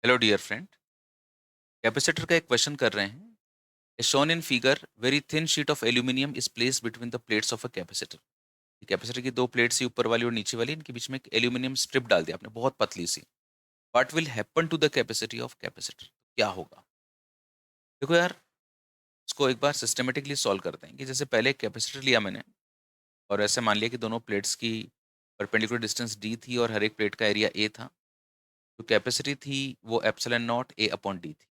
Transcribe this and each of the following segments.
Hello dear friend. Capacitor का एक question कर रहे हैं। A shown in figure very thin sheet of aluminium is placed between the plates of a capacitor. Capacitor की दो plates ही, ऊपर वाली और नीचे वाली, इनके बीच में एक एल्यूमिनियम स्ट्रिप डाल दिया आपने, बहुत पतली सी। What will happen to the capacity of capacitor? क्या होगा? देखो यार, इसको एक बार सिस्टमेटिकली सॉल्व करते हैं कि जैसे पहले एक कैपेसिटर लिया मैंने और ऐसे मान लिया कि दोनों प्लेट्स की परपेंडिकुलर डिस्टेंस डी थी और हर एक प्लेट का एरिया ए था। तो कैपेसिटी थी वो epsilon naught A upon D थी।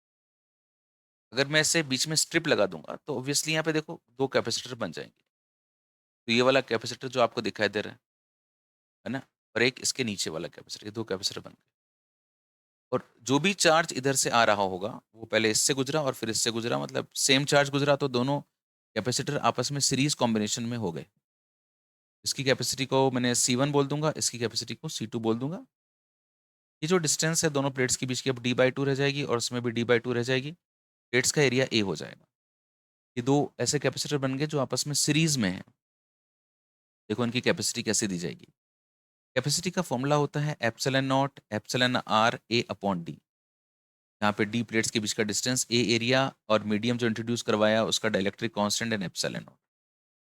अगर मैं इसे बीच में स्ट्रिप लगा दूंगा तो ऑब्वियसली यहाँ पे देखो दो कैपेसिटर बन जाएंगे। तो ये वाला कैपेसिटर जो आपको दिखाई दे रहा है ना, और एक इसके नीचे वाला कैपेसिटर, ये दो कैपेसिटर बन गए। और जो भी चार्ज इधर से आ रहा होगा वो पहले इससे गुजरा और फिर इससे गुजरा, मतलब सेम चार्ज गुजरा, तो दोनों कैपेसिटर आपस में सीरीज कॉम्बिनेशन में हो गए। इसकी कैपेसिटी को मैंने C1 बोल दूंगा, इसकी कैपेसिटी को C2 बोल दूंगा। ये जो डिस्टेंस है दोनों प्लेट्स के बीच की अब D/2 रह जाएगी और उसमें भी D/2 रह जाएगी। प्लेट्स का एरिया A हो जाएगा। ये दो ऐसे कैपेसिटर बन गए जो आपस में सीरीज में है। देखो इनकी कैपेसिटी कैसे दी जाएगी। कैपेसिटी का फॉर्मूला होता है epsilon naught epsilon R A upon D. यहाँ पे डी प्लेट्स के बीच का डिस्टेंस, ए एरिया, और मीडियम जो इंट्रोड्यूस करवाया उसका dielectric constant and epsilon naught.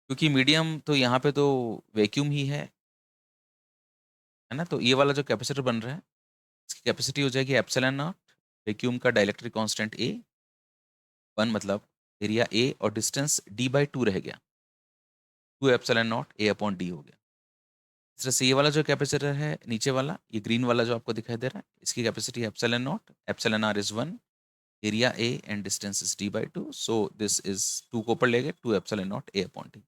क्योंकि मीडियम तो यहाँ पे तो वैक्यूम ही है ना, तो ये वाला जो कैपेसिटर बन रहा है इसकी कैपेसिटी हो जाएगी एप्सिलॉन नॉट, वैक्यूम का डाइलेक्ट्रिक कांस्टेंट ए, वन मतलब एरिया ए, और डिस्टेंस D/2 रह गया, 2 epsilon naught A upon D हो गया। इस तरह से ये वाला जो कैपेसिटर है नीचे वाला, ये ग्रीन वाला जो आपको दिखाई दे रहा है, इसकी capacity epsilon naught, epsilon R is 1, area A and distance is D/2, so this is 2 को ऊपर ले गए, 2 epsilon naught A upon D.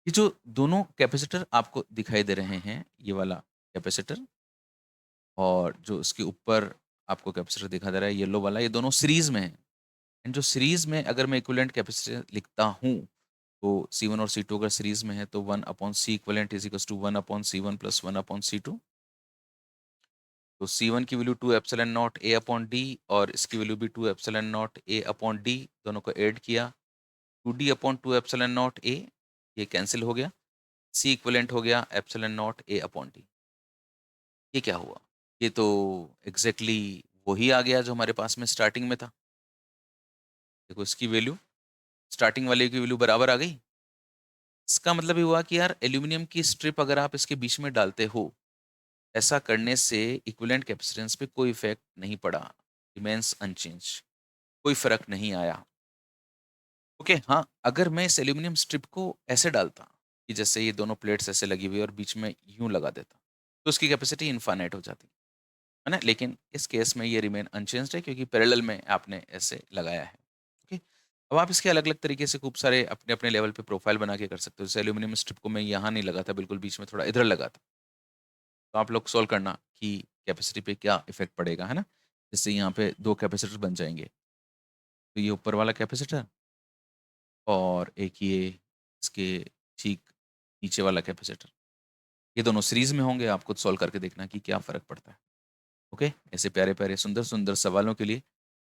ये जो दोनों कैपेसिटर आपको दिखाई दे रहे हैं, ये वाला कैपेसिटर और जो इसके ऊपर आपको कैपेसिटर दिखा दे रहा है येलो वाला, ये दोनों सीरीज में है। एंड जो सीरीज में अगर मैं इक्विवेलेंट कैपेसिटर लिखता हूँ तो C1 और C2 अगर सीरीज में है तो 1/C equivalent is equals to 1/C1 plus 1/C2। तो C1 की value 2 epsilon naught A upon D और इसकी वैल्यू भी 2 epsilon naught A upon D, दोनों को ऐड किया, 2D अपॉन 2 एप्सिलॉन नॉट ए, ये कैंसिल हो गया, C इक्विवेलेंट हो गया epsilon naught A upon D. ये क्या हुआ? ये तो एग्जैक्टली वही आ गया जो हमारे पास में स्टार्टिंग में था। देखो इसकी वैल्यू, स्टार्टिंग वाले की वैल्यू बराबर आ गई। इसका मतलब ये हुआ कि यार एल्यूमिनियम की स्ट्रिप अगर आप इसके बीच में डालते हो, ऐसा करने से इक्विवेलेंट कैपेसिटेंस पे कोई इफेक्ट नहीं पड़ा, रिमेंस अनचेंज, कोई फर्क नहीं आया। ओके, हाँ, अगर मैं इस एल्यूमिनियम स्ट्रिप को ऐसे डालता कि जैसे ये दोनों प्लेट्स ऐसे लगी हुई और बीच में यूं लगा देता, तो उसकी कैपेसिटी इनफाइनाइट हो जाती है ना। लेकिन इस केस में ये रिमेन अनचेंज्ड है क्योंकि पैरेलल में आपने ऐसे लगाया है। ओके, अब आप इसके अलग अलग तरीके से खूब सारे अपने अपने लेवल पे प्रोफाइल बना के कर सकते हो। जैसे एल्यूमिनियम स्ट्रिप को मैं यहाँ नहीं लगाता, बिल्कुल बीच में थोड़ा इधर लगाता, तो आप लोग सोल्व करना कि कैपेसिटी पे क्या इफेक्ट पड़ेगा, है ना। जिससे यहाँ पे दो कैपेसिटर बन जाएंगे, तो ये ऊपर वाला कैपेसिटर और एक ये इसके ठीक नीचे वाला कैपेसिटर, ये दोनों सीरीज में होंगे। आप खुद सोल्व करके देखना कि क्या फ़र्क पड़ता है। ओके, ऐसे प्यारे-प्यारे, सुंदर-सुंदर सवालों के लिए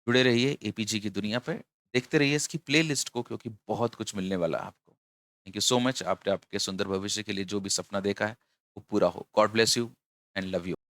जुड़े रहिए एपीजी की दुनिया पे। देखते रहिए इसकी प्लेलिस्ट को क्योंकि बहुत कुछ मिलने वाला है आपको। Thank you so much. आपने आपके सुंदर भविष्य के लिए जो भी सपना देखा है, वो पूरा हो। God bless you and love you.